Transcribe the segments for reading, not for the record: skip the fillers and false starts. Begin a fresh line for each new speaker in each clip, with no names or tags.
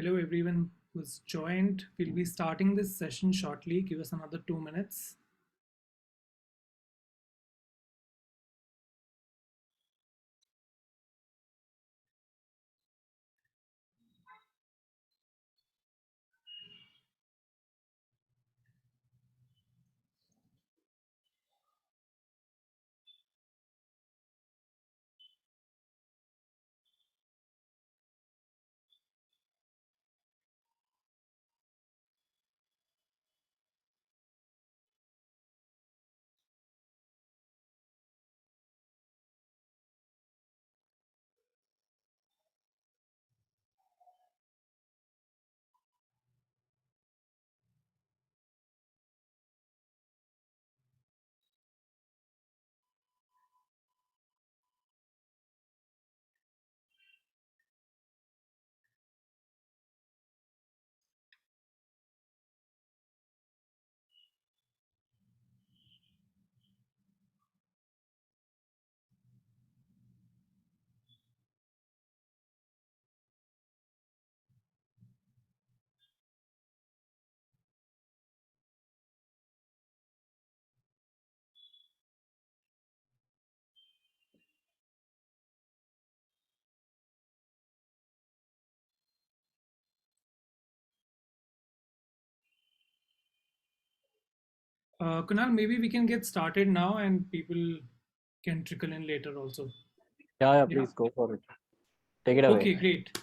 Hello, everyone who's joined. We'll be starting this session shortly. Give us another 2 minutes. Kunal, maybe we can get started now and people can trickle in later also.
Yeah,
Yeah.
please go for it. Take it away.
Okay, great.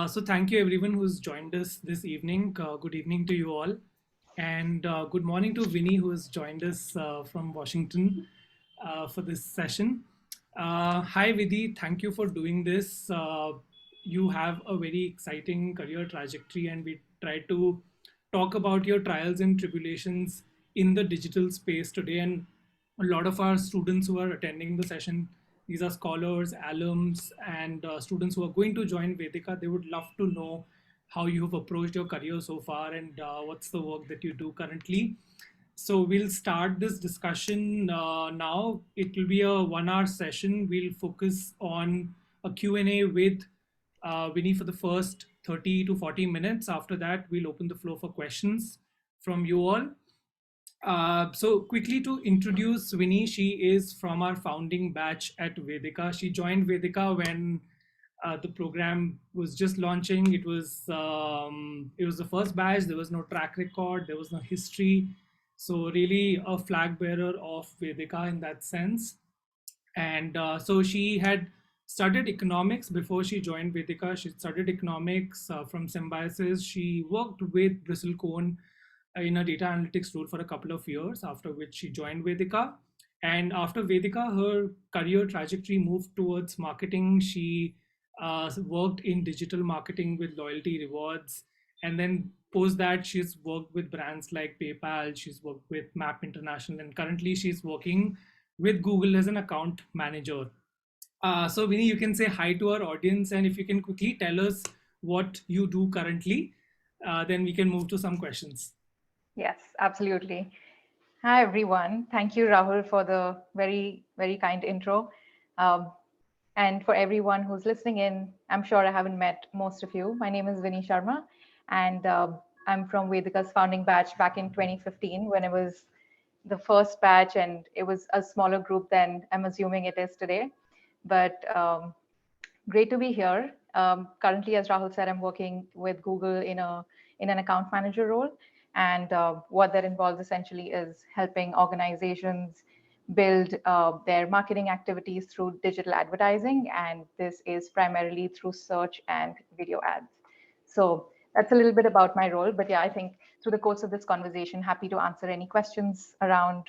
So thank you everyone who's joined us this evening. Good evening to you all. And good morning to Vinny who has joined us from Washington for this session. Hi Vidhi, thank you for doing this. You have a very exciting career trajectory and we try to talk about your trials and tribulations in the digital space today. And a lot of our students who are attending the session, these are scholars, alums, and students who are going to join Vedika. They would love to know how you have approached your career so far and what's the work that you do currently. So we'll start this discussion now. It will be a 1 hour session. We'll focus on a Q&A with Vinny for the first 30 to 40 minutes. After that, we'll open the floor for questions from you all. So quickly to introduce Winnie, she is from our founding batch at Vedika. She joined Vedika when the program was just launching. It was the first batch. There was no track record. There was no history. So really a flag bearer of Vedika in that sense. And so she had studied economics before she joined Vedika. She studied economics from Symbiosis. She worked with Bristlecone in a data analytics role for a couple of years, after which she joined Vedika. And after Vedika, her career trajectory moved towards marketing. She worked in digital marketing with loyalty rewards. And then post that, she's worked with brands like PayPal, she's worked with Map International, and currently she's working with Google as an account manager. So Vinny, you can say hi to our audience, and if you can quickly tell us what you do currently, then we can move to some questions.
Yes, absolutely. Hi, everyone. Thank you, Rahul, for the very, very kind intro. Um, and for everyone who's listening in, I'm sure I haven't met most of you. My name is Vinny Sharma, and I'm from Vedika's founding batch back in 2015 when it was the first batch, and it was a smaller group than I'm assuming it is today. But great to be here. Currently, as Rahul said, I'm working with Google in an account manager role, and what that involves essentially is helping organizations build their marketing activities through digital advertising, and this is primarily through search and video ads. So that's a little bit about my role, but yeah, I think through the course of this conversation, happy to answer any questions around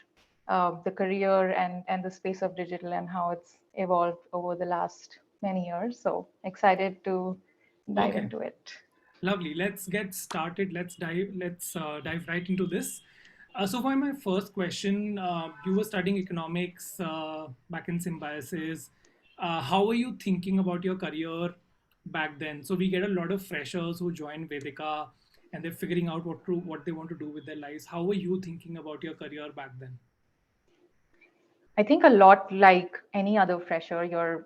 the career and the space of digital and how it's evolved over the last many years. So excited to dive
Okay.
into it.
Lovely. Let's get started. Let's dive right into this. So for my first question, you were studying economics back in Symbiosis. How were you thinking about your career back then? So we get a lot of freshers who join Vedika and they're figuring out what they want to do with their lives. How were you thinking about your career back then?
I think a lot like any other fresher,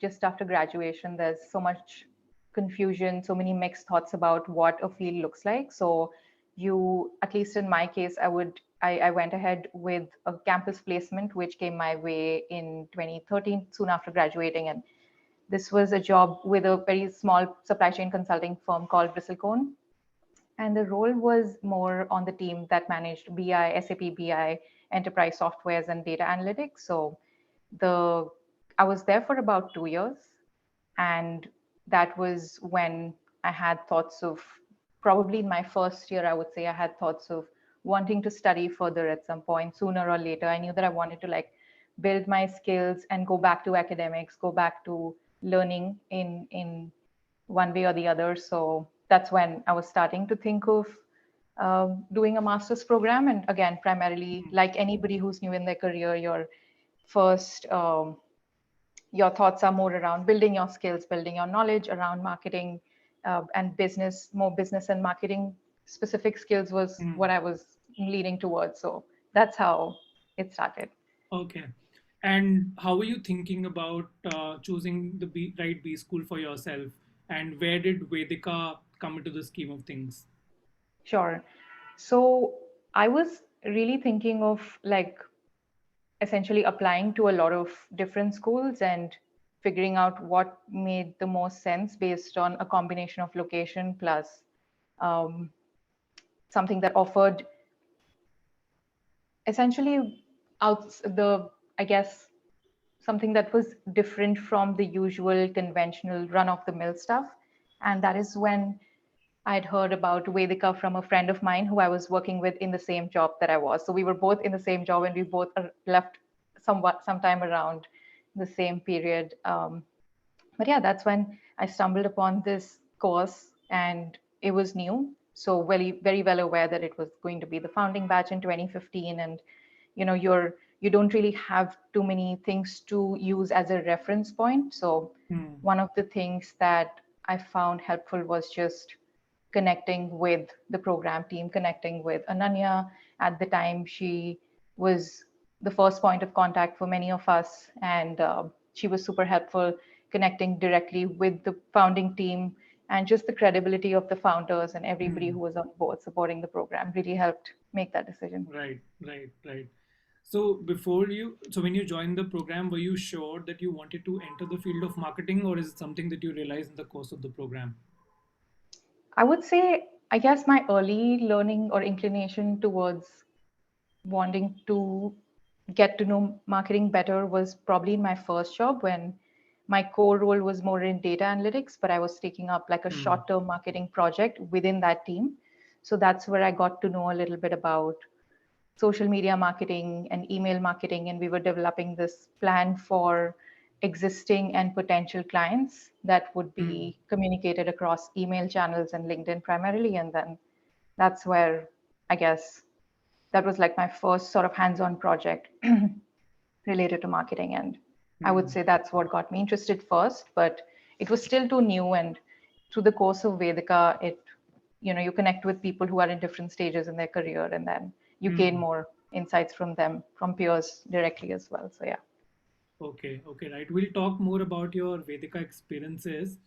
just after graduation, there's so much confusion, so many mixed thoughts about what a field looks like. So at least in my case, I went ahead with a campus placement, which came my way in 2013, soon after graduating. And this was a job with a very small supply chain consulting firm called Bristlecone. And the role was more on the team that managed BI, SAP BI, enterprise softwares, and data analytics. So the I was there for about 2 years, and that was when I had thoughts of, probably in my first year, I would say I had thoughts of wanting to study further at some point, sooner or later. I knew that I wanted to like build my skills and go back to academics, go back to learning in one way or the other. So that's when I was starting to think of doing a master's program. And again, primarily like anybody who's new in their career, first your thoughts are more around building your skills, building your knowledge around marketing and business. More business and marketing specific skills was what I was leaning towards. So that's how it started.
Okay. And how were you thinking about choosing the right B school for yourself? And where did Vedika come into the scheme of things?
Sure. So I was really thinking of like essentially applying to a lot of different schools and figuring out what made the most sense based on a combination of location plus um, something that offered essentially out the, I guess, something that was different from the usual conventional run of the mill stuff. And that is when I'd heard about Vedika from a friend of mine who I was working with in the same job that I was. So we were both in the same job and we both left sometime around the same period. But yeah, that's when I stumbled upon this course and it was new. So very, very well aware that it was going to be the founding batch in 2015. And you don't really have too many things to use as a reference point. So one of the things that I found helpful was just connecting with the program team, connecting with Ananya. At the time, she was the first point of contact for many of us, and she was super helpful connecting directly with the founding team, and just the credibility of the founders and everybody who was on board supporting the program really helped make that decision.
Right, right, right. So when you joined the program, were you sure that you wanted to enter the field of marketing, or is it something that you realized in the course of the program?
I would say, I guess my early learning or inclination towards wanting to get to know marketing better was probably in my first job when my core role was more in data analytics, but I was taking up like a short-term marketing project within that team. So that's where I got to know a little bit about social media marketing and email marketing. And we were developing this plan for existing and potential clients that would be communicated across email channels and LinkedIn primarily. And then that's where I guess that was like my first sort of hands-on project related to marketing. And I would say that's what got me interested first, but it was still too new. And through the course of Vedika, you connect with people who are in different stages in their career, and then you gain more insights from them, from peers directly as well. So yeah.
Okay, okay, right. We'll talk more about your Vedika experiences,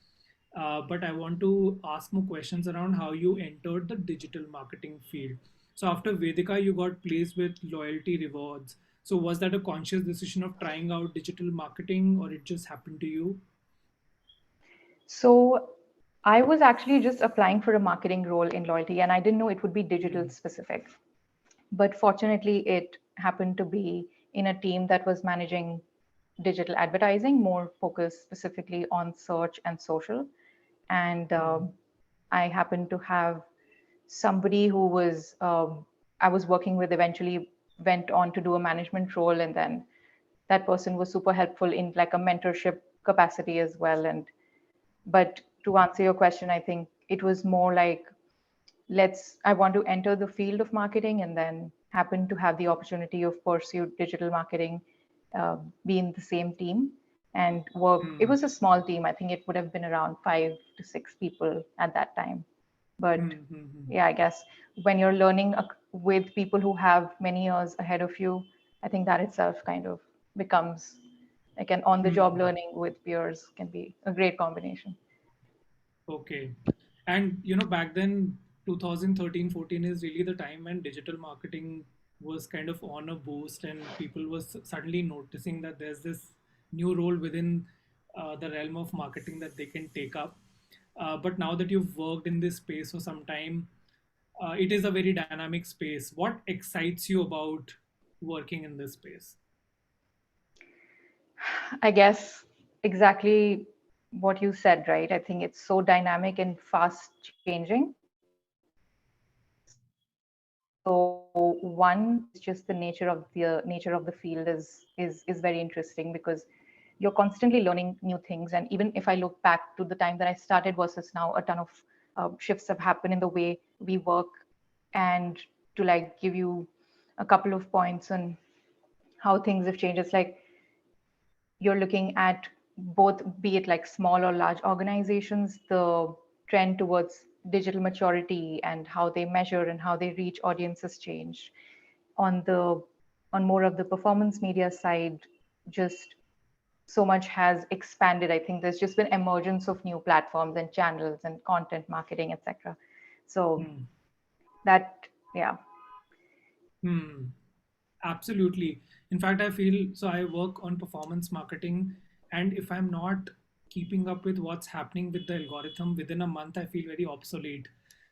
but I want to ask more questions around how you entered the digital marketing field. So after Vedika, you got placed with Loyalty Rewards. So was that a conscious decision of trying out digital marketing, or it just happened to you?
So I was actually just applying for a marketing role in Loyalty, and I didn't know it would be digital specific. But fortunately, it happened to be in a team that was managing digital advertising, more focused specifically on search and social. And I happened to have somebody who was I was working with eventually went on to do a management role, and then that person was super helpful in like a mentorship capacity as well. And but to answer your question, I think it was more like, I want to enter the field of marketing, and then happen to have the opportunity of pursue digital marketing, be in the same team and work. It was a small team. I think it would have been around 5 to 6 people at that time. But yeah, I guess when you're learning with people who have many years ahead of you, I think that itself kind of becomes like an on-the-job learning with peers can be a great combination.
Okay. And back then, 2013-14 is really the time when digital marketing was kind of on a boost, and people was suddenly noticing that there's this new role within the realm of marketing that they can take up. But now that you've worked in this space for some time, it is a very dynamic space. What excites you about working in this space?
I guess exactly what you said, right? I think it's so dynamic and fast changing. So one is just the nature of the field is very interesting, because you're constantly learning new things. And even if I look back to the time that I started versus now, a ton of shifts have happened in the way we work. And to like give you a couple of points on how things have changed, it's like you're looking at both, be it like small or large organizations, the trend towards digital maturity and how they measure and how they reach audiences changed. On more of the performance media side, just so much has expanded. I think there's just been emergence of new platforms and channels and content marketing, etc. So that, yeah.
Absolutely. In fact, I feel so. I work on performance marketing, and if I'm not keeping up with what's happening with the algorithm within a month, I feel very obsolete.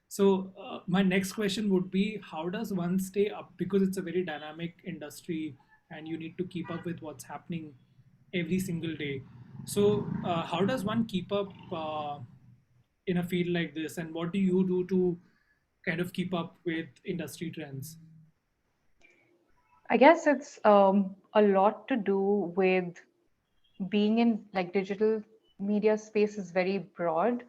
So, my next question would be, how does one stay up? Because it's a very dynamic industry, and you need to keep up with what's happening every single day. So, how does one keep up in a field like this? And what do you do to kind of keep up with industry trends?
I guess it's a lot to do with being in like digital media space is very broad.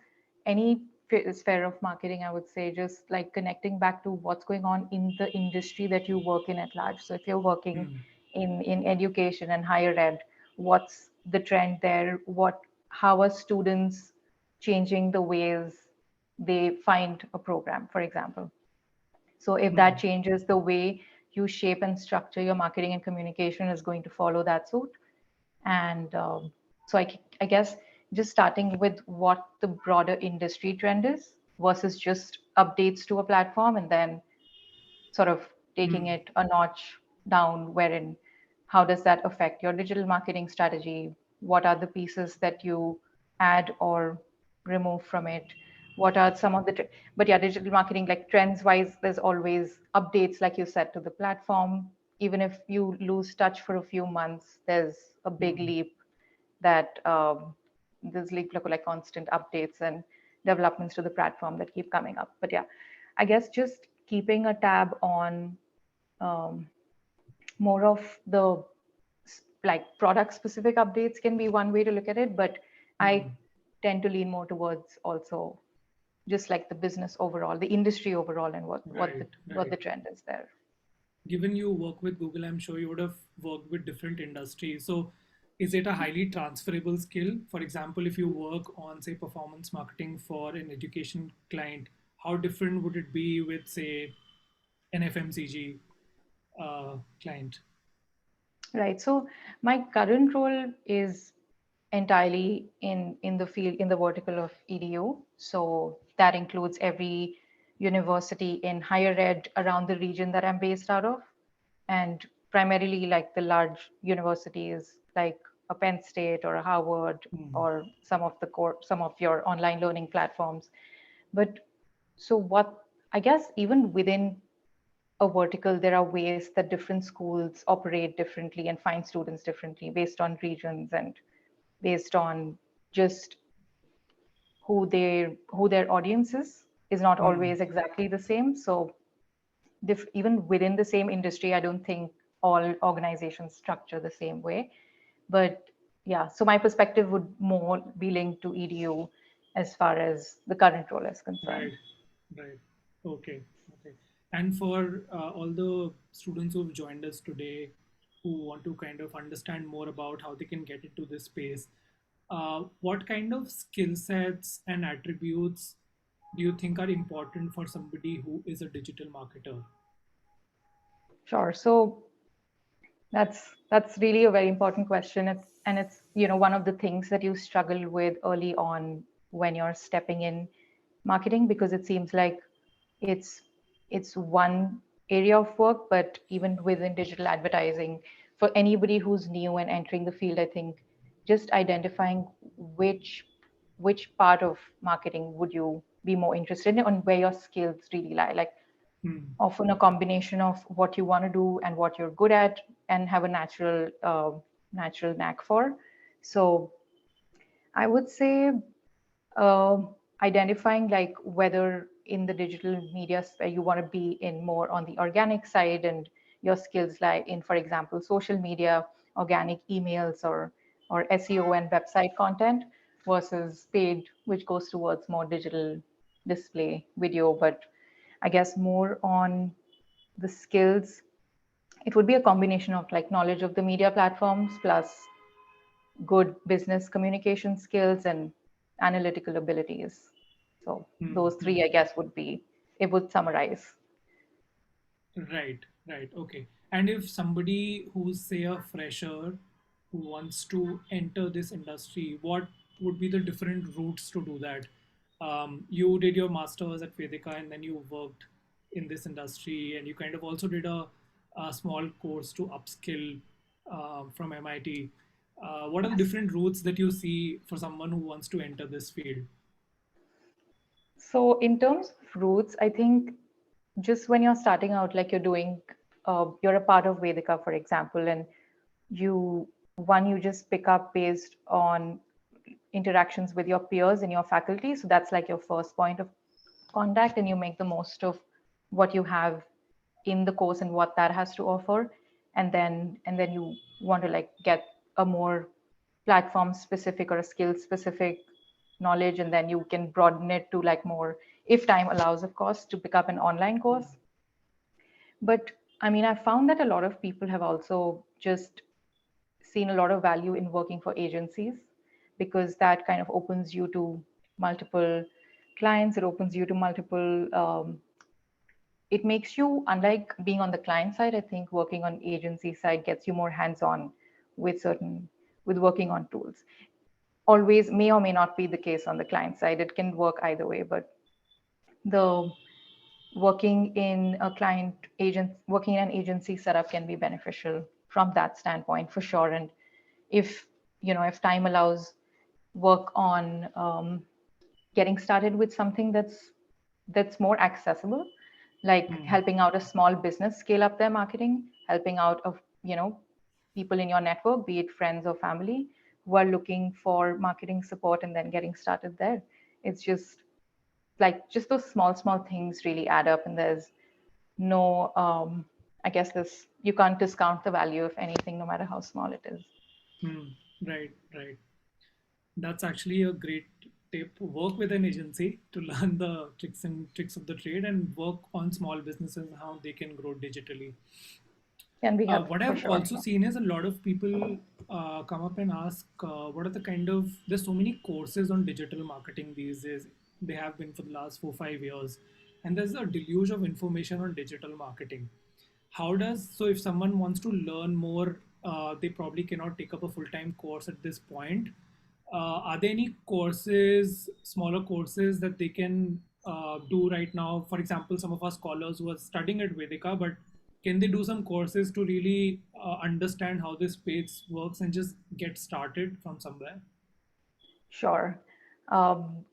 Any sphere of marketing, I would say, just like connecting back to what's going on in the industry that you work in at large. So if you're working in education and higher ed, what's the trend there? How are students changing the ways they find a program, for example? So if that changes, the way you shape and structure your marketing and communication is going to follow that suit. And so I guess just starting with what the broader industry trend is versus just updates to a platform, and then sort of taking it a notch down, wherein how does that affect your digital marketing strategy? What are the pieces that you add or remove from it? What are some of the, but yeah, digital marketing, like trends wise, there's always updates, like you said, to the platform. Even if you lose touch for a few months, there's a big leap that there's like constant updates and developments to the platform that keep coming up. But yeah, I guess just keeping a tab on more of the like product specific updates can be one way to look at it, but I tend to lean more towards also just like the business overall, the industry overall, and what the trend is there.
Given you work with Google, I'm sure you would have worked with different industries. So is it a highly transferable skill? For example, if you work on, say, performance marketing for an education client, how different would it be with, say, an FMCG client?
Right. So my current role is entirely in the field, in the vertical of EDU. So that includes every university in higher ed around the region that I'm based out of, and primarily like the large universities like a Penn State or a Harvard or some of your online learning platforms. But so what, I guess even within a vertical, there are ways that different schools operate differently and find students differently based on regions and based on just who their audience is not always exactly the same. So even within the same industry, I don't think all organizations structure the same way. But yeah, so my perspective would more be linked to EDU as far as the current role is concerned.
Right. Okay. And for all the students who've joined us today who want to kind of understand more about how they can get into this space, what kind of skill sets and attributes do you think are important for somebody who is a digital marketer?
Sure. So that's really a very important question. It's one of the things that you struggle with early on when you're stepping in marketing, because it seems like it's it's one area of work, but even within digital advertising, for anybody who's new and entering the field, I think just identifying which part of marketing would you be more interested in and where your skills really lie. Like
Hmm.
often a combination of what you want to do and what you're good at and have a natural knack for. So I would say uh, identifying like whether in the digital media sphere you want to be in more on the organic side and your skills lie in, for example, social media, organic emails, or SEO and website content, versus paid, which goes towards more digital display video. But I guess more on the skills, it would be a combination of like knowledge of the media platforms plus good business communication skills and analytical abilities. So
Hmm.
those three, I guess, would be, it would summarize.
Right. Okay. And if somebody who's, say, a fresher who wants to enter this industry, what would be the different routes to do that? You did your master's at Vedika and then you worked in this industry, and you kind of also did a small course to upskill from MIT. What are the
Yes.
different routes that you see for someone who wants to enter this field?
So in terms of routes, I think just when you're starting out, like you're a part of Vedika, for example, and you just pick up based on interactions with your peers and your faculty. So that's like your first point of contact, and you make the most of what you have in the course and what that has to offer. And then you want to like get a more platform specific or a skill specific knowledge, and then you can broaden it to like more, if time allows, of course, to pick up an online course. But I mean, I found that a lot of people have also just seen a lot of value in working for agencies, because that kind of opens you to multiple clients. It opens you to multiple it makes you, unlike being on the client side, I think working on agency side gets you more hands-on with certain with working on tools. Always may or may not be the case on the client side. It can work either way, but the working in an agency setup can be beneficial from that standpoint for sure. And if if time allows, work on getting started with something that's more accessible, like
Hmm.
helping out a small business scale up their marketing, helping out of people in your network, be it friends or family, who are looking for marketing support, and then getting started there. It's just those small things really add up, and there's no I guess this you can't discount the value of anything, no matter how small it is.
Hmm. Right. That's actually a great tip. Work with an agency to learn the tricks of the trade and work on small businesses and how they can grow digitally.
Can be helpful
What
for
I've
sure.
also seen is a lot of people come up and ask, what are the kind of, there's so many courses on digital marketing these days. They have been for the last 4 5 years. And there's a deluge of information on digital marketing. So if someone wants to learn more, they probably cannot take up a full-time course at this point. Are there any courses, smaller courses that they can do right now? For example, some of our scholars who are studying at Vedika, but can they do some courses to really understand how this space works and just get started from somewhere?
Sure. um,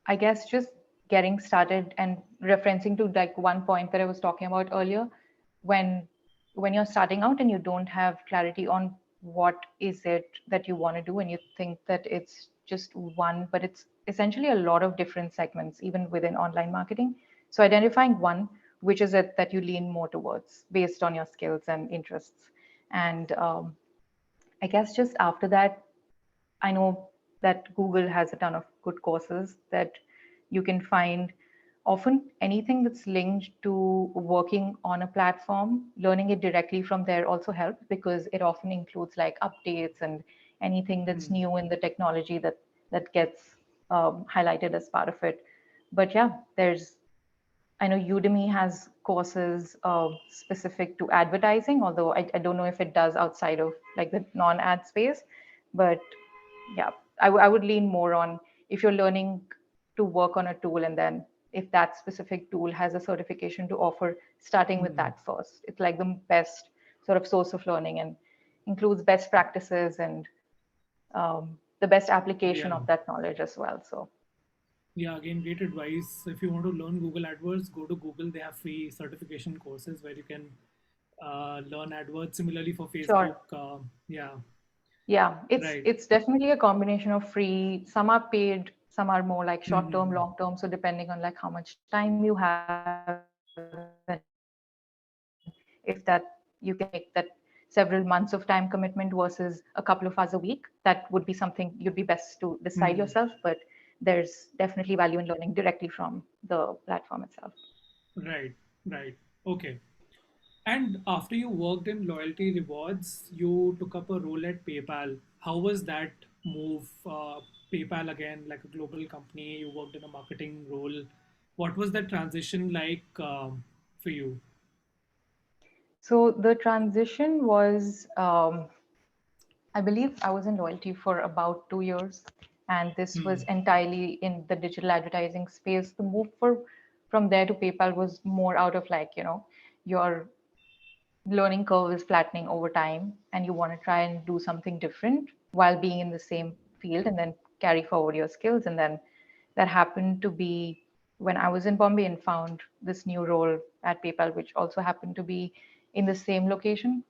I guess just getting started and referencing to like one point that I was talking about earlier, when when you're starting out and you don't have clarity on what is it that you want to do, and you think that it's just one, but it's essentially a lot of different segments even within online marketing. So identifying one, which is it that you lean more towards based on your skills and interests. And I guess just after that, I know that Google has a ton of good courses that you can find. Often anything that's linked to working on a platform, learning it directly from there also helps, because it often includes like updates and anything that's new in the technology that gets highlighted as part of it. But yeah, I know Udemy has courses specific to advertising, although I don't know if it does outside of like the non-ad space. But yeah, I would lean more on if you're learning to work on a tool, and then if that specific tool has a certification to offer, starting with that first. It's like the best sort of source of learning and includes best practices and the best application
Yeah.
of that knowledge as well. So
Yeah, again, great advice. If you want to learn Google AdWords, go to Google. They have free certification courses where you can learn AdWords. Similarly for Facebook,
sure.
yeah,
Yeah,
right.
it's definitely a combination of free. Some are paid, some are more like short term,
Mm-hmm.
long term. So depending on like how much time you have, if that you can make that several months of time commitment versus a couple of hours a week, that would be something you'd be best to decide
Mm-hmm.
yourself. But there's definitely value in learning directly from the platform itself.
Right, right. Okay. And after you worked in loyalty rewards, you took up a role at PayPal. How was that move? PayPal, again, like a global company, you worked in a marketing role. What was that transition like for you?
So the transition was I believe I was in loyalty for about 2 years, and this was
Hmm.
entirely in the digital advertising space. The move from there to PayPal was more out of like, your learning curve is flattening over time, and you want to try and do something different while being in the same field and then carry forward your skills. And then that happened to be when I was in Bombay and found this new role at PayPal, which also happened to be in the same location.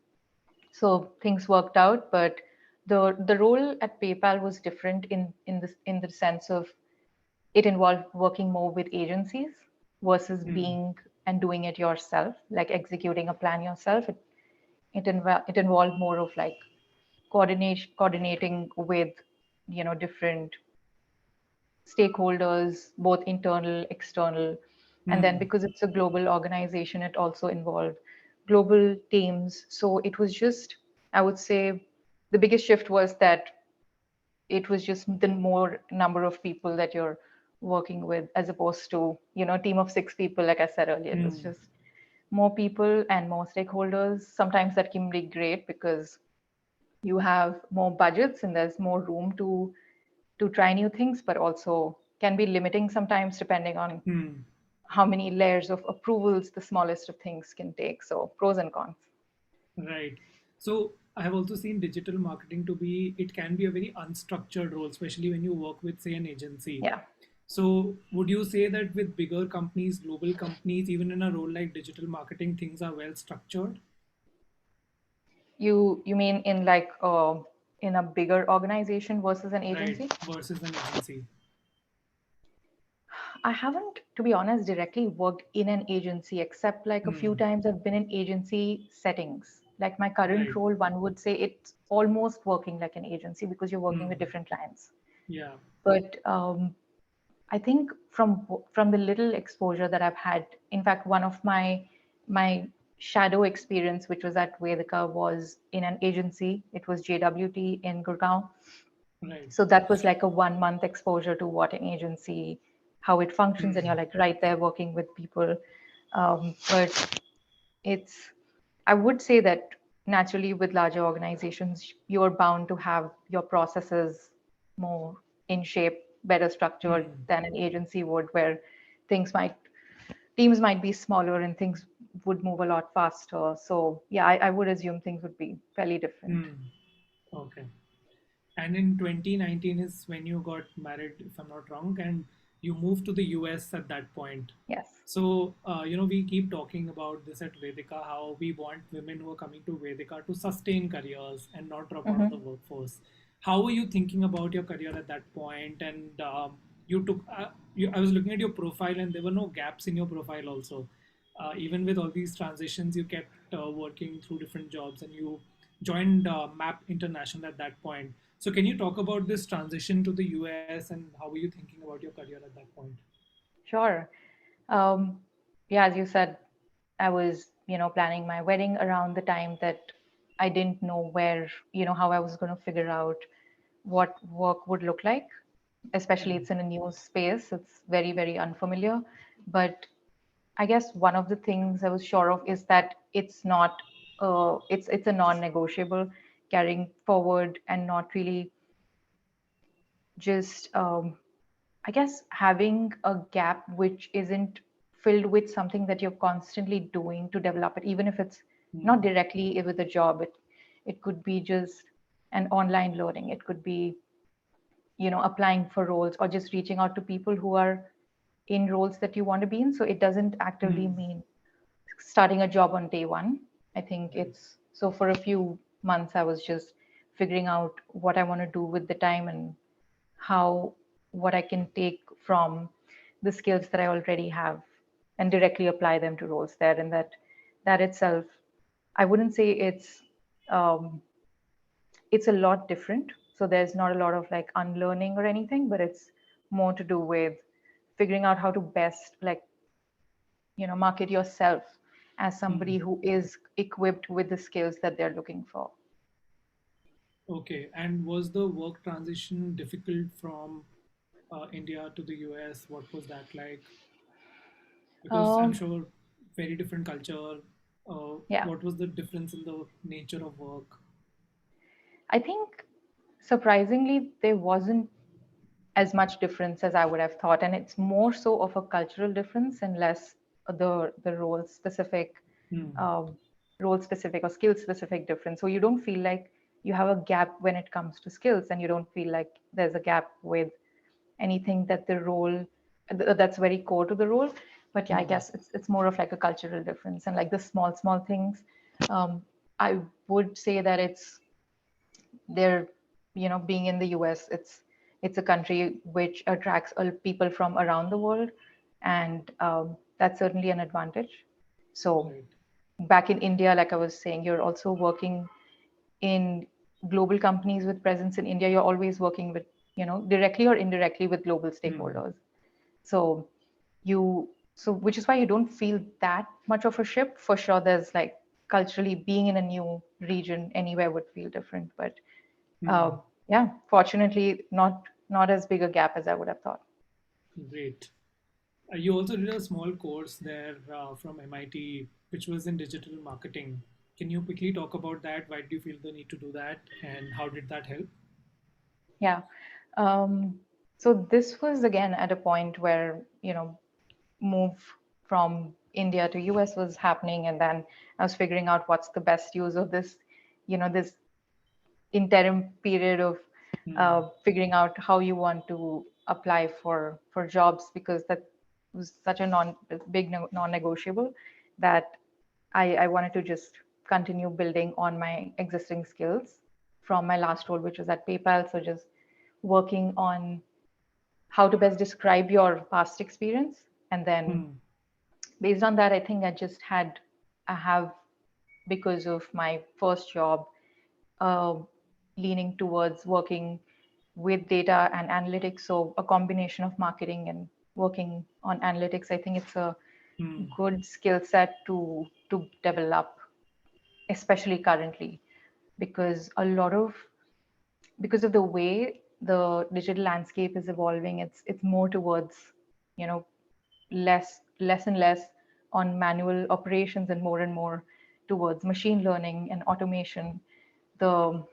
So things worked out, but the role at PayPal was different in the sense of it involved working more with agencies versus
Hmm.
being and doing it yourself, like executing a plan yourself. It involved more of like coordinating with different stakeholders, both internal, external. And then
Hmm.
because it's a global organization, it also involved global teams. So it was just, I would say, the biggest shift was that it was just the more number of people that you're working with as opposed to, a team of 6 people, like I said earlier. It was
Hmm.
just more people and more stakeholders. Sometimes that can be great because you have more budgets and there's more room to try new things, but also can be limiting sometimes depending on
Hmm.
how many layers of approvals the smallest of things can take. So pros and cons.
Right. So I have also seen digital marketing to be, it can be a very unstructured role, especially when you work with, say, an agency.
Yeah.
So would you say that with bigger companies, global companies, even in a role like digital marketing, things are well structured?
You mean in a bigger organization versus an
Right,
agency?
versus an agency.
I haven't, to be honest, directly worked in an agency except like a few
Hmm.
times I've been in agency settings. Like my current
Right.
role, one would say it's almost working like an agency because you're working with
Hmm.
different clients.
Yeah.
But I think from the little exposure that I've had, in fact, one of my shadow experience, which was at Vedika, was in an agency. It was JWT in Gurgaon.
Right.
So that was like a 1 month exposure to what an agency, how it functions, and you're
Hmm.
like right there working with people. But it's, I would say that naturally with larger organizations, you're bound to have your processes more in shape, better structured
Hmm.
than an agency would, where things might, teams might be smaller and things would move a lot faster. So yeah, I would assume things would be fairly different.
Hmm. Okay. And in 2019 is when you got married, if I'm not wrong, and you moved to the US at that point.
Yes.
So, we keep talking about this at Vedika, how we want women who are coming to Vedika to sustain careers and not drop out of the
Hmm.
workforce. How were you thinking about your career at that point? And you took, I was looking at your profile, and there were no gaps in your profile also. Even with all these transitions, you kept working through different jobs, and you joined MAP International at that point. So can you talk about this transition to the US and how were you thinking about your career at that point?
Sure. Um, yeah, as you said, I was, planning my wedding around the time that I didn't know where, how I was going to figure out what work would look like. Especially it's in a new space. It's very, very unfamiliar. But I guess one of the things I was sure of is that it's not, it's a non-negotiable carrying forward and not really just I guess having a gap which isn't filled with something that you're constantly doing to develop it, even if it's not directly with a job. It could be just an online learning. It could be, applying for roles or just reaching out to people who are in roles that you want to be in. So it doesn't actively mean starting a job on day one. I think it's so for a few months I was just figuring out what I want to do with the time and how what I can take from the skills that I already have and directly apply them to roles there. And that itself, I wouldn't say um, it's a lot different. So there's not a lot of like unlearning or anything, but it's more to do with figuring out how to best like market yourself as somebody who is equipped with the skills that they're looking for.
Okay, and was the work transition difficult from India to the US? What was that like? Because I'm
Um,
sure very different culture.
yeah,
What was the difference in the nature of work?
I think surprisingly there wasn't as much difference as I would have thought, and it's more so of a cultural difference and less the
Hmm.
um, role specific or skill specific difference. So you don't feel like you have a gap when it comes to skills, and you don't feel like there's a gap with anything that the role that's very core to the role. But yeah, I guess it's more of like a cultural difference and like the small things. Um, I would say that it's they're being in the US, it's a country which attracts people from around the world, and that's certainly an advantage. So
Right.
back in India, like I was saying, you're also working in global companies with presence in India. You're always working with directly or indirectly with global
Hmm.
stakeholders. So which is why you don't feel that much of a shift. For sure, there's like culturally being in a new region anywhere would feel different, but uh,
Hmm.
yeah, fortunately, not as big a gap as I would have thought.
Great. You also did a small course there from MIT, which was in digital marketing. Can you quickly talk about that? Why did you feel the need to do that, and how did that help?
Yeah. Um, so this was again at a point where move from India to US was happening, and then I was figuring out what's the best use of this interim period of
Hmm.
figuring out how you want to apply for jobs, because that was such a non-negotiable that I wanted to just continue building on my existing skills from my last role, which was at PayPal. So just working on how to best describe your past experience, and then
Hmm.
based on that, I think I have, because of my first job, uh, leaning towards working with data and analytics. So a combination of marketing and working on analytics. I think it's a
Hmm.
good skill set to develop, especially currently, because because of the way the digital landscape is evolving. It's more towards you know less and less on manual operations and more towards machine learning and automation. The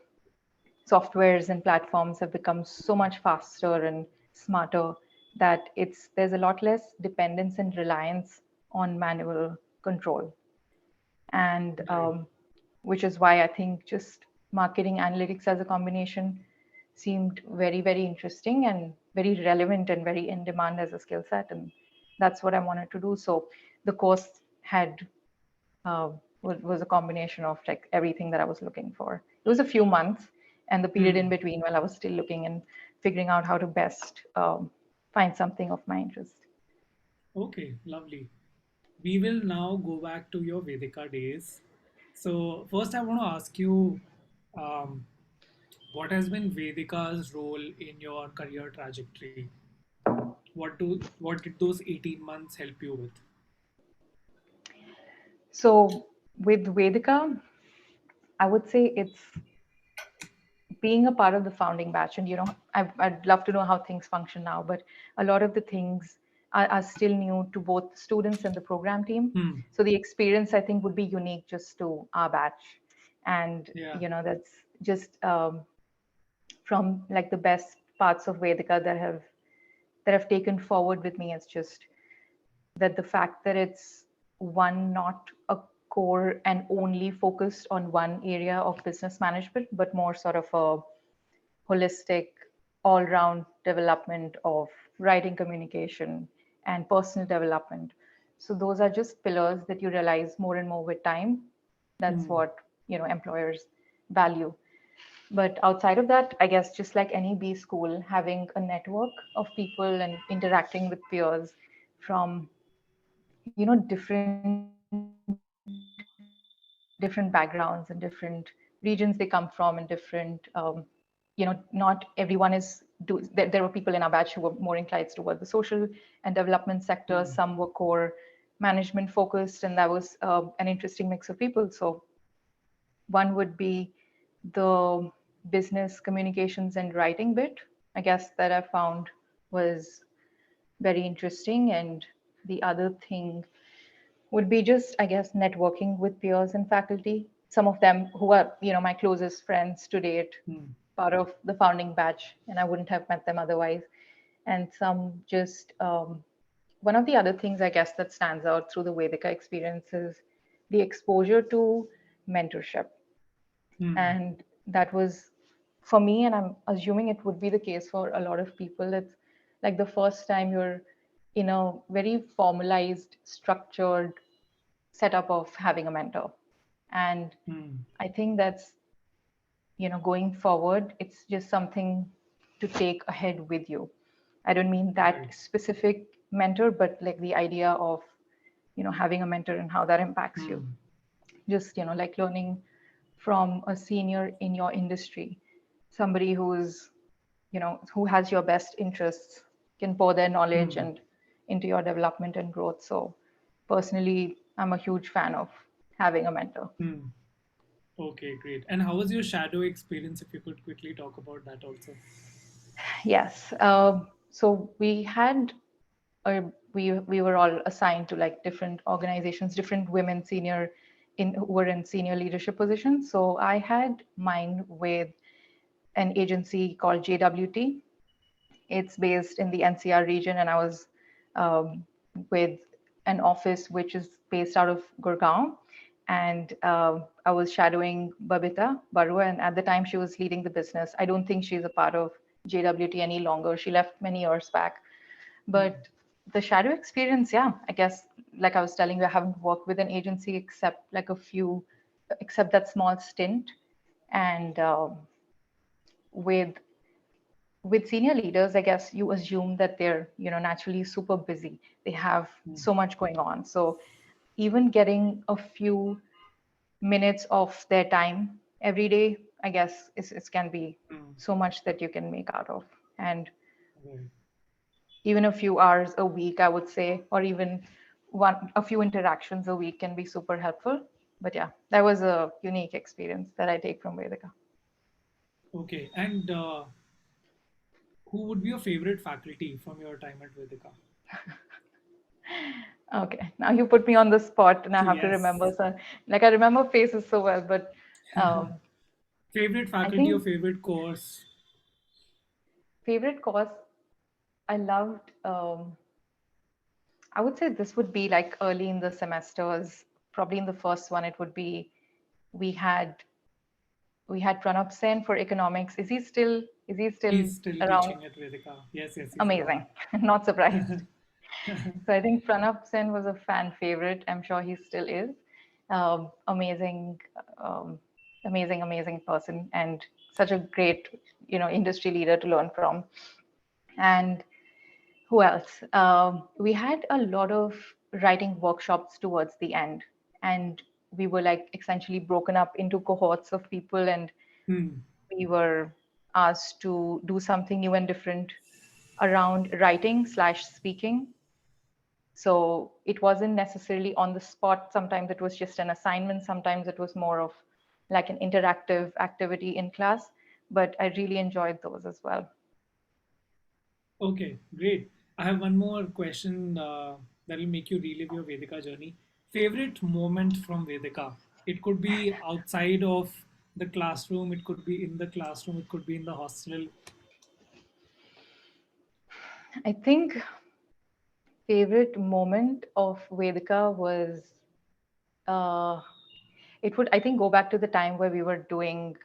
softwares and platforms have become so much faster and smarter that there's a lot less dependence and reliance on manual control, and
Right.
which is why I think just marketing analytics as a combination seemed very, very interesting and very relevant and very in demand as a skill set. And that's what I wanted to do. So the course had was a combination of like everything that I was looking for. It was a few months, and the period in
Hmm.
between while I was still looking and figuring out how to best find something of my interest.
Okay, lovely. We will now go back to your Vedika days. So first, I want to ask you, um, what has been Vedika's role in your career trajectory? What did those 18 months help you with?
So with Vedika, I would say it's being a part of the founding batch. And, I'd love to know how things function now, but a lot of the things are still new to both students and the program team.
Hmm.
So the experience, I think, would be unique just to our batch. And,
Yeah.
That's just from like the best parts of Vedika that have taken forward with me. It's just that the fact that it's one, not a core and only focused on one area of business management, but more sort of a holistic, all round development of writing communication and personal development. So, those are just pillars that you realize more and more with time. That's what employers value. But outside of that, I guess just like any B school, having a network of people and interacting with peers from different backgrounds and different regions they come from and different not everyone is there were people in our batch who were more inclined toward the social and development sector. Some were core management focused, and that was an interesting mix of people. So one would be the business communications and writing bit, I guess, that I found was very interesting. And the other thing would be just, I guess, networking with peers and faculty. Some of them who are, my closest friends to date, part of the founding batch, and I wouldn't have met them otherwise. And some just, one of the other things, I guess, that stands out through the Vedika experience is the exposure to mentorship. And that was for me, and I'm assuming it would be the case for a lot of people. It's like the first time you're in a very formalized, structured setup of having a mentor. And I think that's, going forward, it's just something to take ahead with you. I don't mean that specific mentor, but like the idea of, having a mentor and how that impacts you. Just, like learning from a senior in your industry, somebody who's, who has your best interests, can pour their knowledge and into your development and growth. So personally, I'm a huge fan of having a mentor.
Okay, great. And how was your shadow experience? If you could quickly talk about that also.
Yes. So we had, we were all assigned to like different organizations, different women who were in senior leadership positions. So I had mine with an agency called JWT. It's based in the NCR region, and I was with an office which is based out of Gurgaon. And I was shadowing Babita Barua, and at the time she was leading the business. I don't think she's a part of JWT any longer. She left many years back. But the shadow experience, yeah, I guess, like I was telling you, I haven't worked with an agency except that small stint. And with senior leaders, I guess you assume that they're, naturally super busy. They have so much going on. So even getting a few minutes of their time every day, I guess it can be so much that you can make out of. And even a few hours a week, I would say, or even a few interactions a week can be super helpful. But yeah, that was a unique experience that I take from Vedika.
Okay, and who would be your favorite faculty from your time at Vedika?
Okay, now you put me on the spot, and I have to
Yes.
remember. So, like I remember faces so well, but
favorite
I
faculty or
think
favorite course?
favorite course I loved. I would say this would be like early in the semesters. Probably in the first one, it would be we had Pranab Sen for economics. Is he still
He's still
around?
teaching at Vedika. Yes, he's
Amazing. Not surprised. So I think Pranab Sen was a fan favorite. I'm sure he still is. Amazing, amazing person, and such a great, industry leader to learn from. And who else? We had a lot of writing workshops towards the end, and we were like essentially broken up into cohorts of people, and we were asked to do something new and different around writing/speaking. So it wasn't necessarily on the spot. Sometimes it was just an assignment. Sometimes it was more of like an interactive activity in class. But I really enjoyed those as well.
Okay, great. I have one more question that will make you relive your Vedika journey. Favorite moment from Vedika? It could be outside of the classroom, it could be in the classroom, it could be in the hostel.
I think favorite moment of Vedika was it would, I think, go back to the time where we were doing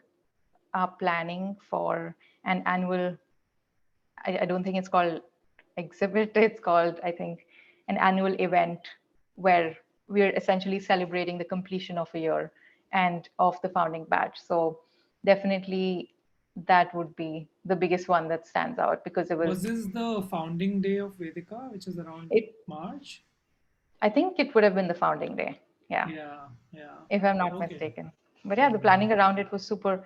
our planning for an annual, I don't think it's called exhibit, it's called, I think, an annual event where we're essentially celebrating the completion of a year and of the founding batch. So definitely that would be the biggest one that stands out because it
Was
was,
this the founding day of Vedika, which is around
it,
March?
I think it would have been the founding day. Yeah,
Yeah, yeah.
if I'm not
Okay.
mistaken. But yeah, the planning around it was super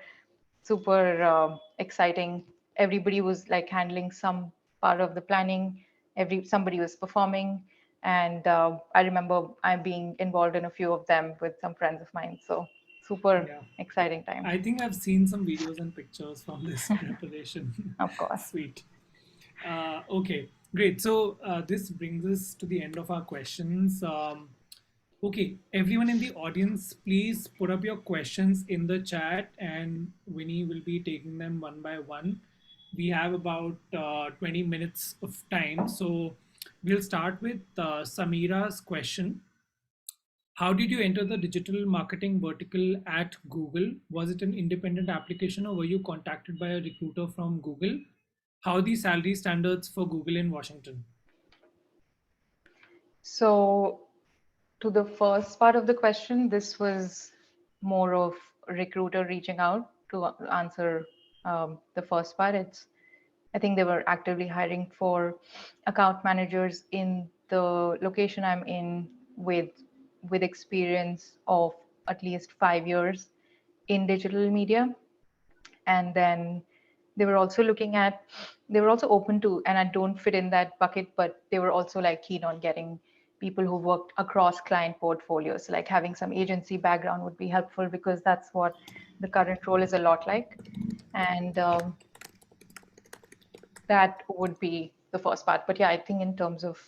exciting. Everybody was like handling some part of the planning. Somebody was performing, and I remember I'm being involved in a few of them with some friends of mine. So super
Yeah.
exciting time,
I think I've seen some videos and pictures from this preparation.
of course.
Sweet. Okay, great. So this brings us to the end of our questions. Okay, everyone in the audience, please put up your questions in the chat, and Winnie will be taking them one by one. We have about 20 minutes of time, so we'll start with Samira's question. How did you enter the digital marketing vertical at Google? Was it an independent application or were you contacted by a recruiter from Google? How are the salary standards for Google in Washington?
So to the first part of the question, this was more of a recruiter reaching out to answer the first part. I think they were actively hiring for account managers in the location I'm in with experience of at least 5 years in digital media. And then they were also looking at, they were also open to, and I don't fit in that bucket, but they were also like keen on getting people who worked across client portfolios. Like having some agency background would be helpful because that's what the current role is a lot like. And that would be the first part. But yeah, I think in terms of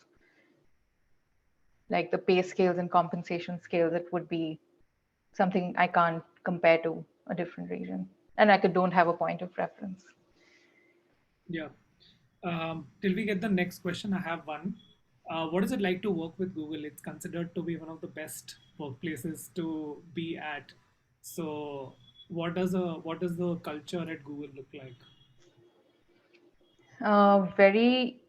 like the pay scales and compensation scales, it would be something I can't compare to a different region. And I could don't have a point of reference.
Yeah. Till we get the next question, I have one. What is it like to work with Google? It's considered to be one of the best workplaces to be at. So, what does the culture at Google look like?
Very,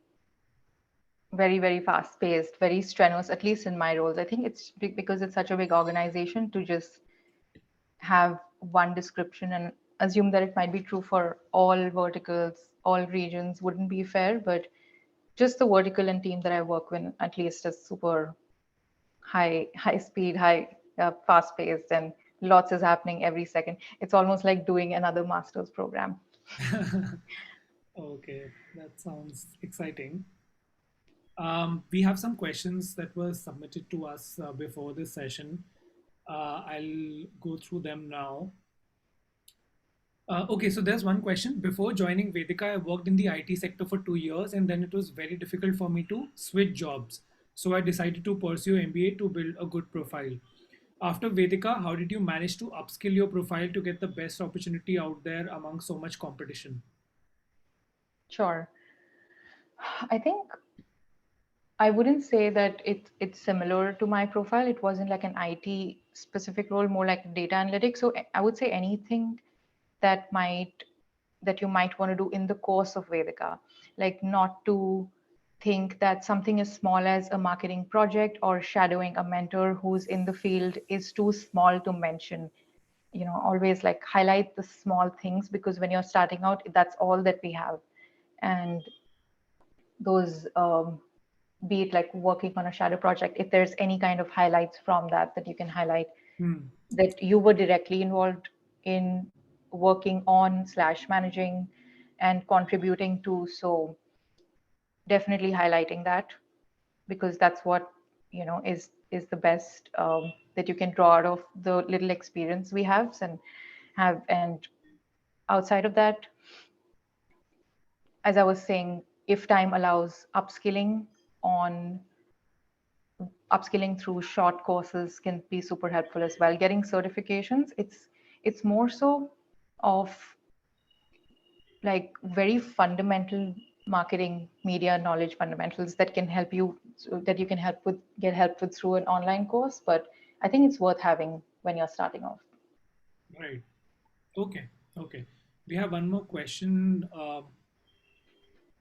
very fast paced, very strenuous, at least in my roles. I think it's because it's such a big organization to just have one description and assume that it might be true for all verticals, all regions wouldn't be fair, but just the vertical and team that I work with at least is super high speed, fast paced, and lots is happening every second. It's almost like doing another master's program.
Okay, that sounds exciting. We have some questions that were submitted to us before this session. I'll go through them now. Okay, so there's one question. Before joining Vedika, I worked in the IT sector for 2 years, and then it was very difficult for me to switch jobs. So I decided to pursue MBA to build a good profile. After Vedika, how did you manage to upskill your profile to get the best opportunity out there among so much competition?
Sure. I think I wouldn't say that it's similar to my profile. It wasn't like an IT specific role, more like data analytics. So I would say anything that you might want to do in the course of Vedika, like not to think that something as small as a marketing project or shadowing a mentor who's in the field is too small to mention. Always like highlight the small things because when you're starting out, that's all that we have. And those be it like working on a shadow project, if there's any kind of highlights from that you can highlight
Hmm.
that you were directly involved in working on / managing and contributing to. So definitely highlighting that, because that's what is the best that you can draw out of the little experience we have. And outside of that, as I was saying, if time allows, upskilling through short courses can be super helpful as well. Getting certifications, it's more so of like very fundamental marketing media knowledge fundamentals that can help you, so that you can get help with through an online course. But I think it's worth having when you're starting off.
Right. Okay. Okay. We have one more question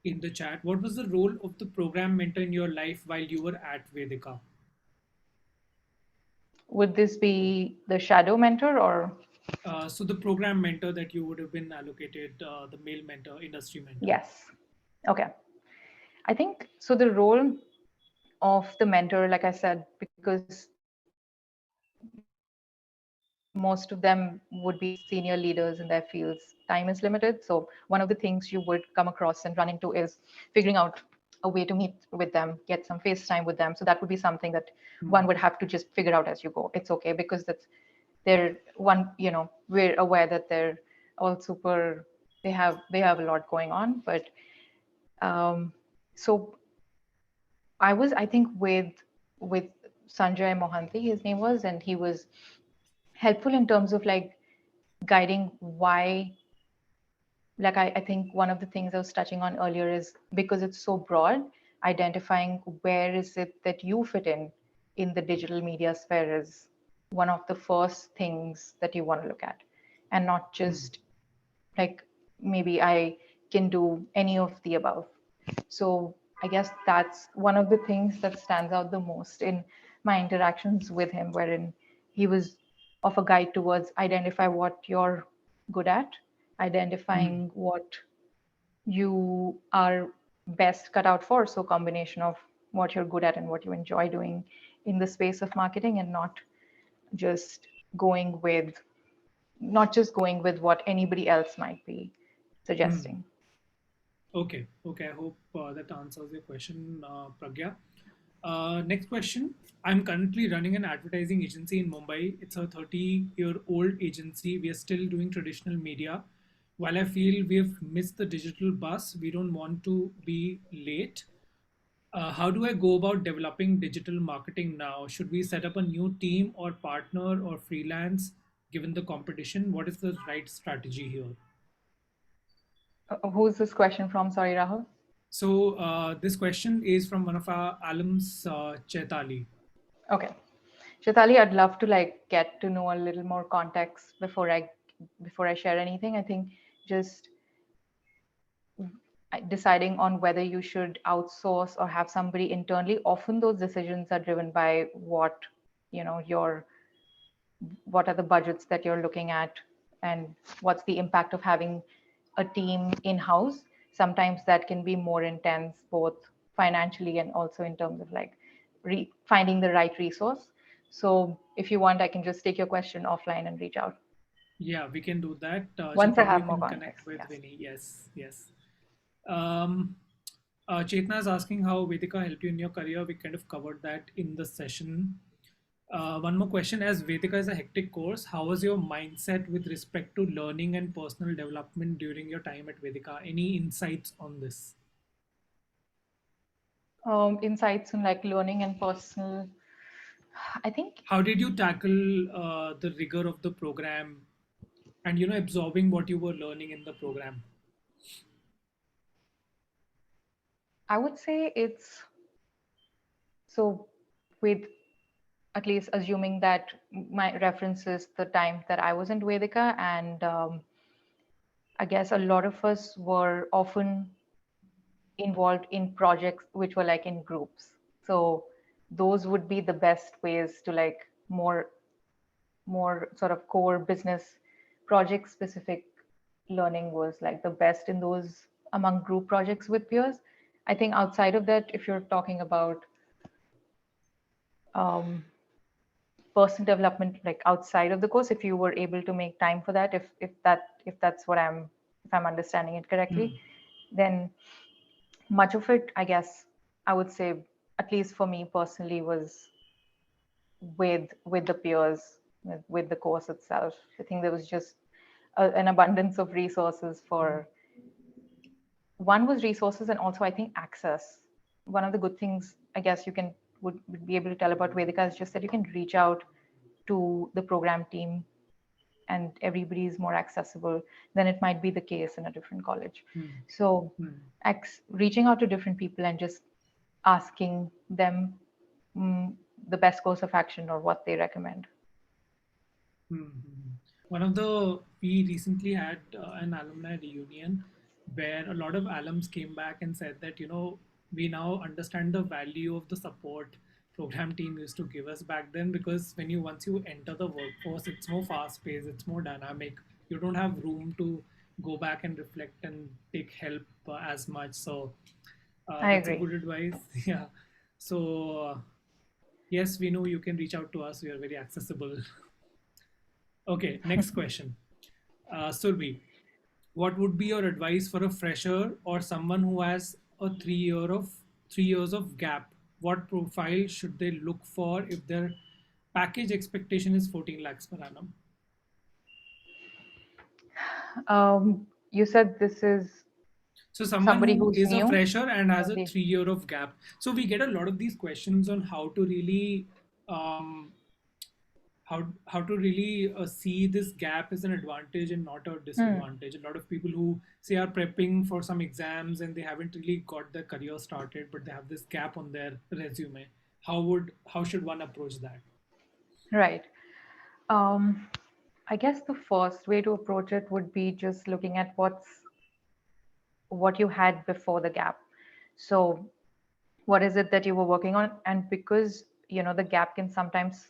in the chat. What was the role of the program mentor in your life while you were at Vedika?
Would this be the shadow mentor or?
So the program mentor that you would have been allocated, the male mentor, industry mentor.
Yes. Okay. I think so. The role of the mentor, like I said, because most of them would be senior leaders in their fields, time is limited. So one of the things you would come across and run into is figuring out a way to meet with them, get some FaceTime with them. So that would be something that one would have to just figure out as you go. It's okay, because we're aware that they're all super, they have a lot going on. But so I think with Sanjay Mohanty, his name was, and he was helpful in terms of like guiding why. Like I think one of the things I was touching on earlier is, because it's so broad, identifying where is it that you fit in the digital media sphere is one of the first things that you want to look at, and not just like maybe I can do any of the above. So I guess that's one of the things that stands out the most in my interactions with him, wherein he was of a guide towards identify what you're good at, identifying what you are best cut out for. So combination of what you're good at and what you enjoy doing in the space of marketing, and just going with not just going with what anybody else might be suggesting.
Okay. Okay. I hope that answers your question, Pragya. Next question. I'm currently running an advertising agency in Mumbai. It's a 30-year-old agency. We are still doing traditional media. While I feel we have missed the digital bus, we don't want to be late. How do I go about developing digital marketing now? Should we set up a new team or partner or freelance given the competition? What is the right strategy here?
Who's this question from? Sorry, Rahul.
So this question is from one of our alums, Chaitali.
Okay. Chaitali, I'd love to like get to know a little more context before I share anything. I think just deciding on whether you should outsource or have somebody internally, often those decisions are driven by what are the budgets that you're looking at, and what's the impact of having a team in-house. Sometimes that can be more intense, both financially and also in terms of like finding the right resource. So if you want, I can just take your question offline and reach out.
Yeah, we can do that.
Once I
Chaitali,
have
you
more
can
context.
connect with
Yes.
Vinny. Yes, yes. Chetna is asking how Vedika helped you in your career. We kind of covered that in the session. One more question. As Vedika is a hectic course, how was your mindset with respect to learning and personal development during your time at Vedika? Any insights on this?
Insights on like learning and personal, I think.
How did you tackle the rigor of the program and, absorbing what you were learning in the program?
I would say it's so, with at least assuming that my reference is the time that I was in Vedika, and I guess a lot of us were often involved in projects which were like in groups. So those would be the best ways to like more sort of core business project specific learning was like the best in those among group projects with peers. I think outside of that, if you're talking about personal development like outside of the course, if you were able to make time for that, if that's what if I'm understanding it correctly, then much of it, I guess, I would say, at least for me personally, was with the peers, with the course itself. I think there was just an abundance of resources for one was resources, and also I think access. One of the good things I guess you can would be able to tell about Vedika is just that you can reach out to the program team and everybody is more accessible than it might be the case in a different college. So reaching out to different people and just asking them the best course of action or what they recommend.
We recently had an alumni reunion where a lot of alums came back and said that, we now understand the value of the support program team used to give us back then, because once you enter the workforce, it's more fast paced, it's more dynamic. You don't have room to go back and reflect and take help as much. So
I
that's
agree.
a good advice. Yeah. So yes, we know you can reach out to us. We are very accessible. Okay, next question. Surbi, what would be your advice for a fresher or someone who has a 3 years of gap? What profile should they look for if their package expectation is 14 lakhs per annum?
You said this is
So someone
somebody
who
who's
is a
new?
fresher and has a
Okay.
3 year of gap. So we get a lot of these questions on how to really see this gap as an advantage and not a disadvantage. A lot of people who say are prepping for some exams and they haven't really got their career started, but they have this gap on their resume. How should one approach that?
Right. I guess the first way to approach it would be just looking at what you had before the gap. So what is it that you were working on? And because the gap can sometimes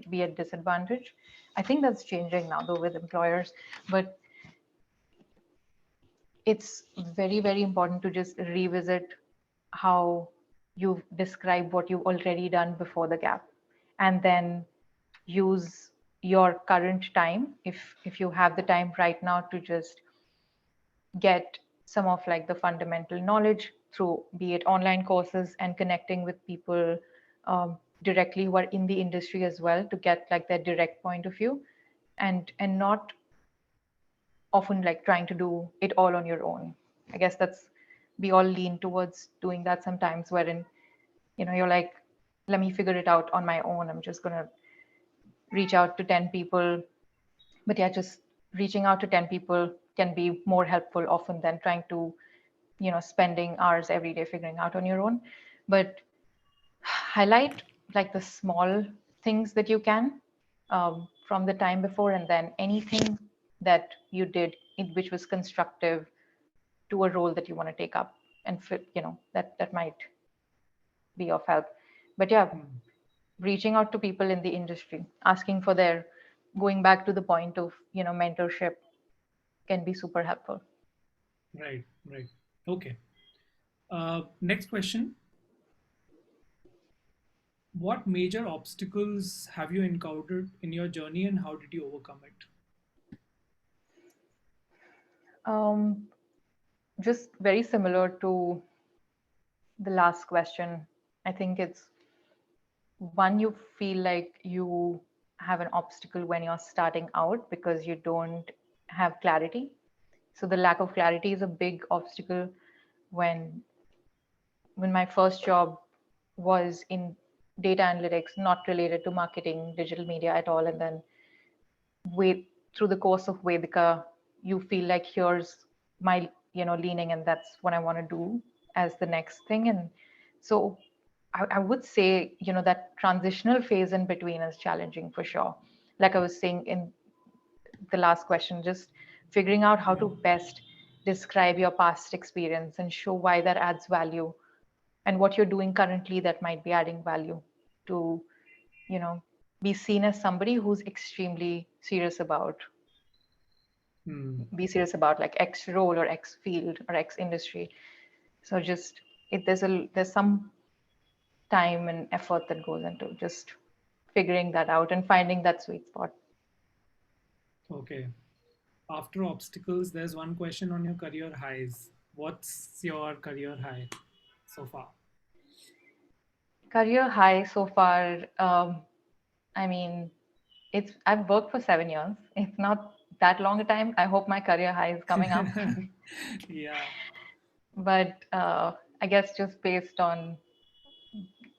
be a disadvantage. I think that's changing now though with employers, but it's very, very important to just revisit how you've described what you've already done before the gap, and then use your current time, if you have the time right now, to just get some of like the fundamental knowledge through, be it online courses and connecting with people directly who are in the industry as well, to get like their direct point of view, and not often like trying to do it all on your own. I guess we all lean towards doing that sometimes, wherein you're like, let me figure it out on my own, I'm just going to reach out to 10 people. But yeah, just reaching out to 10 people can be more helpful often than trying to spending hours every day figuring out on your own. But highlight like the small things that you can from the time before, and then anything that you did which was constructive to a role that you want to take up, and fit, that might be of help. But yeah, reaching out to people in the industry, asking for their, going back to the point of mentorship, can be super helpful.
Right. Okay. Next question. What major obstacles have you encountered in your journey and how did you overcome it?
Just very similar to the last question. I think it's one, you feel like you have an obstacle when you're starting out because you don't have clarity. So the lack of clarity is a big obstacle. When my first job was in data analytics, not related to marketing, digital media at all, and then through the course of Vedika, you feel like here's my leaning, and that's what I want to do as the next thing. And so I would say that transitional phase in between is challenging for sure. Like I was saying in the last question, just figuring out how to best describe your past experience and show why that adds value, and what you're doing currently that might be adding value, to be seen as somebody who's extremely serious about like X role or X field or X industry. So just there's some time and effort that goes into just figuring that out and finding that sweet spot.
Okay. After obstacles, there's one question on your career highs. What's your career high so far?
Career high so far. I mean, I've worked for 7 years. It's not that long a time. I hope my career high is coming up.
Yeah.
But I guess just based on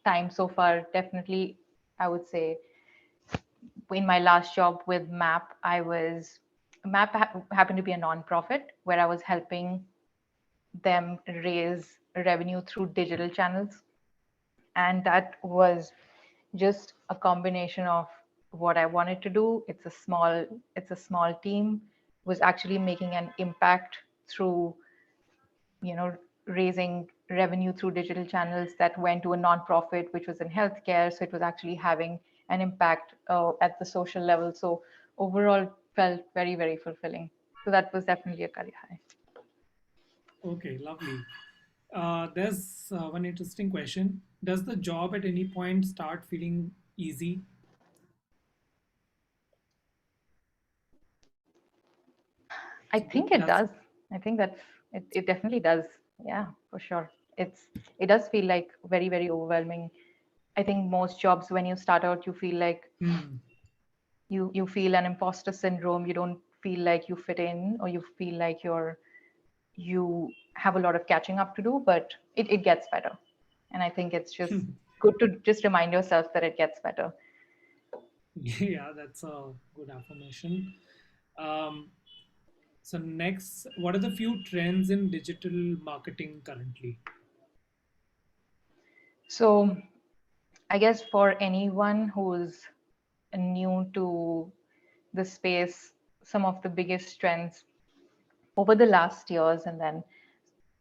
time so far, definitely, I would say in my last job with MAP, happened to be a non-profit where I was helping them raise revenue through digital channels. And that was just a combination of what I wanted to do. It's a small team, was actually making an impact through, raising revenue through digital channels that went to a nonprofit, which was in healthcare. So it was actually having an impact at the social level. So overall felt very, very fulfilling. So that was definitely a career high.
Okay, lovely. There's one interesting question. Does the job at any point start feeling easy?
I think it
That's
does. I think it definitely does. Yeah, for sure. It does feel like very, very overwhelming. I think most jobs when you start out, you feel like you feel an imposter syndrome. You don't feel like you fit in, or you feel like you have a lot of catching up to do, but it gets better. And I think it's just good to just remind yourself that it gets better.
yeah, that's a good affirmation. Um, so next, what are the few trends in digital marketing currently?
So I guess for anyone who's new to the space, some of the biggest trends over the last years, and then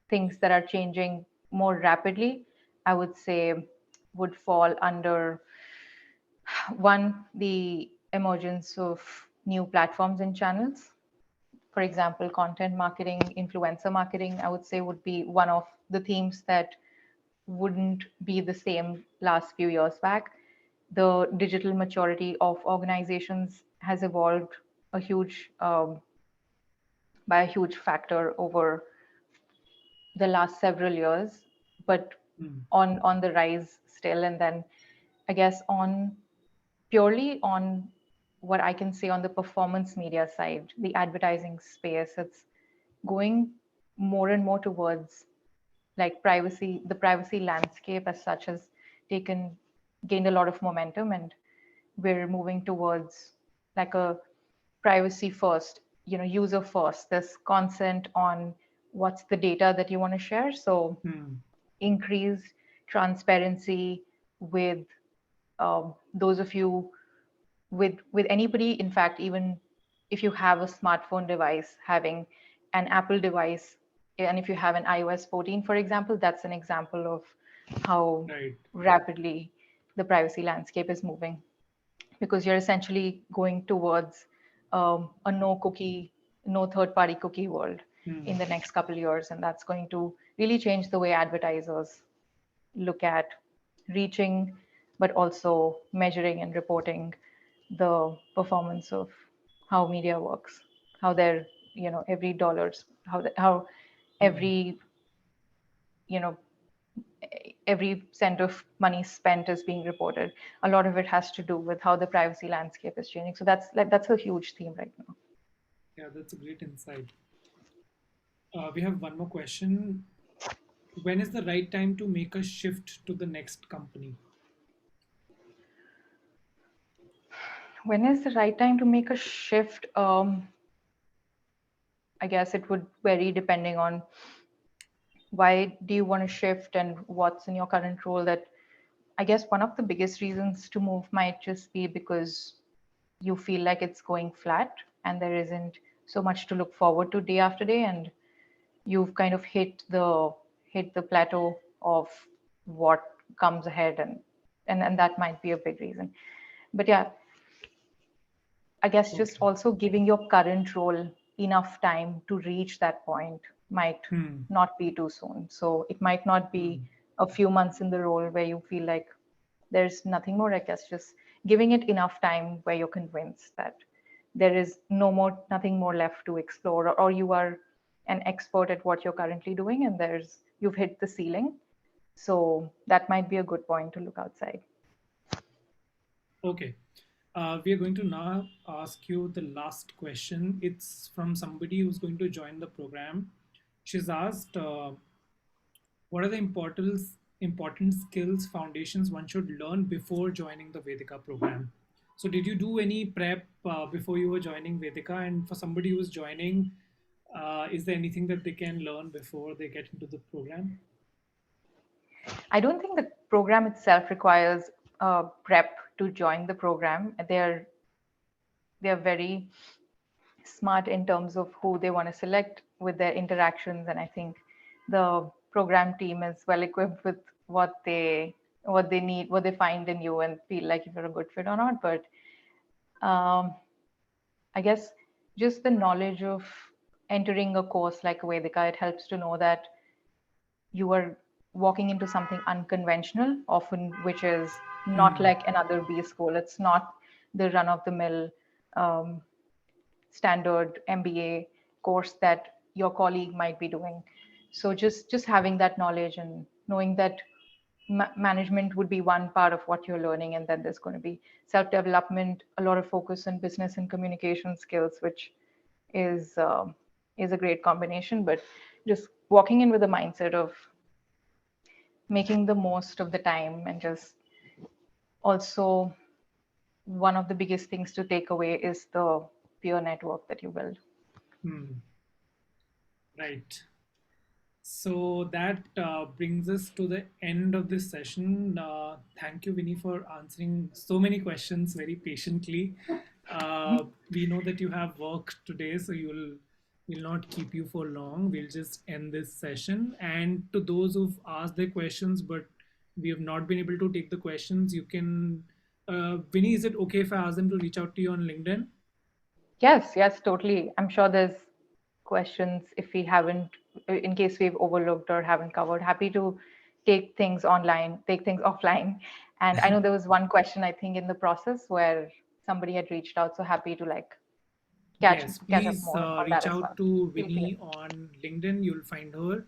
things that are changing more rapidly, I would say would fall under one, the emergence of new platforms and channels. For example, content marketing, influencer marketing, I would say would be one of the themes that wouldn't be the same last few years back. The digital maturity of organizations has evolved a huge by a huge factor over the last several years, but on the rise still. And then I guess on purely on what I can say on the performance media side, the advertising space, it's going more and more towards like privacy. The privacy landscape as such has gained a lot of momentum, and we're moving towards like a privacy first, user first. There's consent on what's the data that you want to share. So increased transparency with those of you with anybody. In fact, even if you have a smartphone device, having an Apple device, and if you have an iOS 14, for example, that's an example of how rapidly the privacy landscape is moving, because you're essentially going towards a no cookie, no third party cookie world in the next couple of years. And that's going to really change the way advertisers look at reaching, but also measuring and reporting the performance of how media works, how their, every dollars, how every, every cent of money spent is being reported. A lot of it has to do with how the privacy landscape is changing. So that's a huge theme right now.
Yeah, that's a great insight. We have one more question. When is the right time to make a shift to the next company?
When is the right time to make a shift? I guess it would vary depending on why do you want to shift and what's in your current role. That I guess one of the biggest reasons to move might just be because you feel like it's going flat and there isn't so much to look forward to day after day, and you've kind of hit the plateau of what comes ahead, and that might be a big reason. But yeah, I guess just also giving your current role enough time to reach that point might not be too soon. So it might not be a few months in the role where you feel like there's nothing more. I guess just giving it enough time where you're convinced that there is nothing more left to explore, or you are an expert at what you're currently doing and you've hit the ceiling. So that might be a good point to look outside.
Okay. We are going to now ask you the last question. It's from somebody who's going to join the program. She's asked, what are the important skills, foundations one should learn before joining the Vedika program? So did you do any prep before you were joining Vedika? And for somebody who's joining, is there anything that they can learn before they get into the program?
I don't think the program itself requires prep to join the program. They're very smart in terms of who they want to select with their interactions, and I think the program team is well equipped with what they need, what they find in you, and feel like if you're a good fit or not. But I guess just the knowledge of entering a course like Vedika, it helps to know that you are walking into something unconventional, often, which is not like another B school. It's not the run-of-the-mill standard MBA course that your colleague might be doing. So just having that knowledge and knowing that management would be one part of what you're learning, and then there's going to be self-development, a lot of focus on business and communication skills, which is a great combination. But just walking in with the mindset of making the most of the time, and just also one of the biggest things to take away is the peer network that you build.
Right. So that brings us to the end of this session. Thank you, Vinny, for answering so many questions very patiently. We know that you have work today, so we'll not keep you for long. We'll just end this session. And to those who've asked their questions, but we have not been able to take the questions, you can, Vinny, is it okay if I ask them to reach out to you on LinkedIn?
Yes, totally. I'm sure there's questions if we haven't, in case we've overlooked or haven't covered. Happy to take things offline. And I know there was one question, I think, in the process where somebody had reached out. So happy to catch up more on
reach
that
out
as well.
to Vinny on LinkedIn. You'll find her.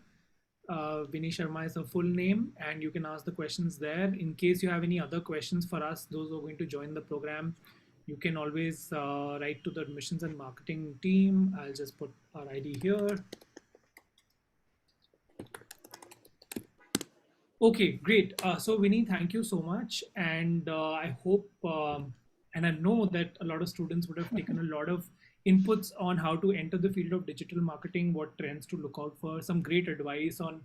Vinny Sharma is her full name, and you can ask the questions there. In case you have any other questions for us, those who are going to join the program, you can always write to the admissions and marketing team. I'll just put our ID here. Okay, great. So Vinny, thank you so much. And I hope, and I know that a lot of students would have taken a lot of inputs on how to enter the field of digital marketing, what trends to look out for, some great advice on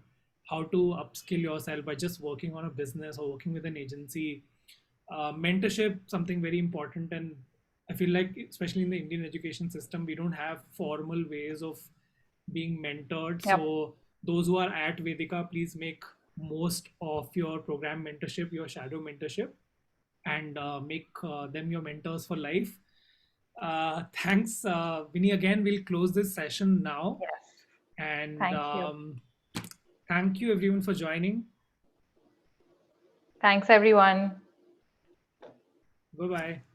how to upskill yourself by just working on a business or working with an agency. Mentorship, something very important. And I feel like, especially in the Indian education system, we don't have formal ways of being mentored.
Yep.
So those who are at Vedika, please make most of your program mentorship, your shadow mentorship, and make them your mentors for life. Thanks, Vinny. Again, we'll close this session now.
Yes.
And
thank you
everyone for joining.
Thanks everyone.
Bye-bye.